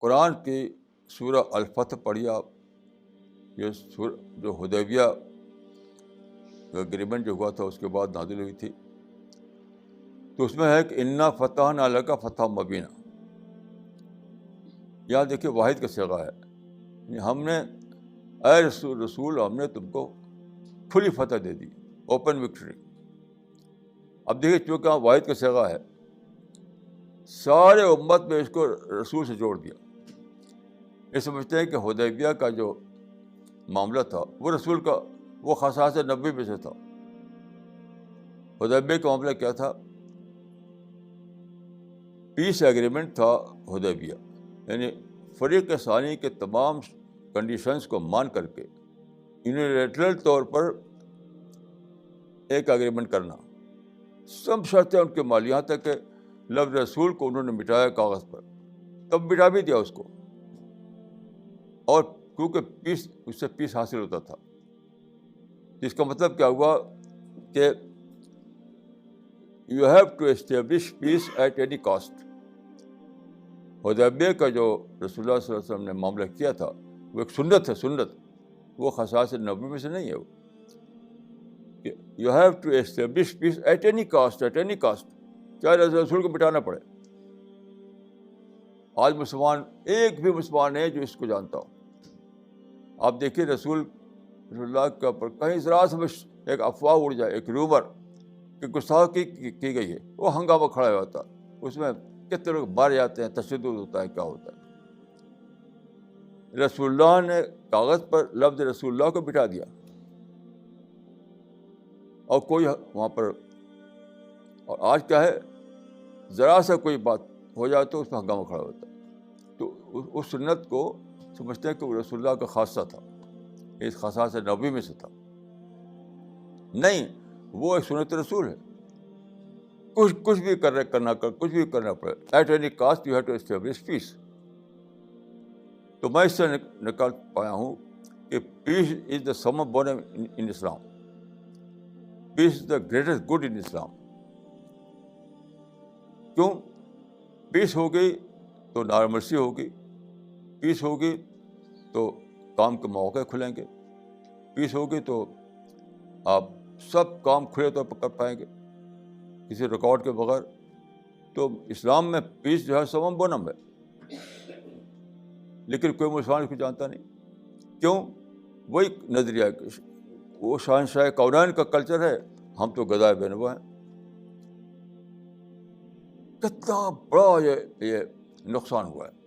قرآن کی سورہ الفتح پڑھی آپ. یہ جو حدیبیہ اگریمنٹ جو ہوا تھا اس کے بعد نازل ہوئی تھی, تو اس میں ہے کہ انا فتحنا لک فتحا مبینا. یہاں دیکھیے واحد کا صیغہ ہے, ہم نے اے رسول ہم نے تم کو کھلی فتح دے دی, اوپن وکٹری. اب دیکھیے چونکہ یہاں واحد کا صیغہ ہے, سارے امت میں اس کو رسول سے جوڑ دیا. یہ سمجھتے ہیں کہ حدیبیہ کا جو معاملہ تھا وہ رسول کا وہ خصائص نبوی میں سے تھا. حدیبیہ کا معاملہ کیا تھا؟ پیس ایگریمنٹ تھا حدیبیہ, یعنی فریق ثانی کے تمام کنڈیشنز کو مان کر کے یونیلیٹرل طور پر ایک ایگریمنٹ کرنا. سب شرطیں ان کے مال, یہاں تک کہ لفظ رسول کو انہوں نے مٹایا کاغذ پر, تب مٹا بھی دیا اس کو. اور کیونکہ پیس, اس سے پیس حاصل ہوتا تھا. اس کا مطلب کیا ہوا کہ you have to establish peace at any cost. Hudaibiya کا جو رسول اللہ صلی اللہ علیہ وسلم نے معاملہ کیا تھا وہ ایک سنت ہے, سنت, وہ خصائص نبوی میں سے نہیں ہے. وہ کہ you have to establish peace at any cost, at any cost, چاہے رسول کو مٹانا پڑے. آج مسلمان ایک بھی مسلمان ہے جو اس کو جانتا ہو. آپ دیکھیے رسول اللہ کے اوپر کہیں ذرا سے ایک افواہ اڑ جائے, ایک رومر کہ گستاخی کی گئی ہے, وہ ہنگامہ کھڑا ہوا ہوتا ہے. اس میں کتنے لوگ مارے جاتے ہیں, تشدد ہوتا ہے, کیا ہوتا ہے. رسول اللہ نے کاغذ پر لفظ رسول اللہ کو بٹھا دیا, اور کوئی وہاں پر, اور آج کیا ہے, ذرا سا کوئی بات ہو جائے تو اس میں ہنگامہ کھڑا ہوتا ہے. تو اس سنت کو سمجھتے ہیں کہ وہ رسول اللہ کا خاصہ تھا, اس خاصہ نبوی میں سے تھا. نہیں, وہ ایک سنت رسول ہے. کچھ بھی کچھ بھی کرنا پڑے, at any cost you have to establish peace. تو میں اس سے نکال پایا ہوں کہ peace is the summum bonum in Islam. Peace is the greatest good in Islam. کیوں؟ پیس ہوگی تو نارملسی ہوگی, پیس ہوگی تو کام کے مواقع کھلیں گے, پیس ہوگی تو آپ سب کام کھلے طور پر کر پائیں گے کسی رکاوٹ کے بغیر. تو اسلام میں پیس جو ہے سمم بونم ہے, لیکن کوئی مسلمان اس کو جانتا نہیں. کیوں؟ وہی نظریہ, وہ شہنشاہ کونین کا کلچر ہے, ہم تو گدائے بینوا ہیں. کتنا بڑا یہ نقصان ہوا ہے.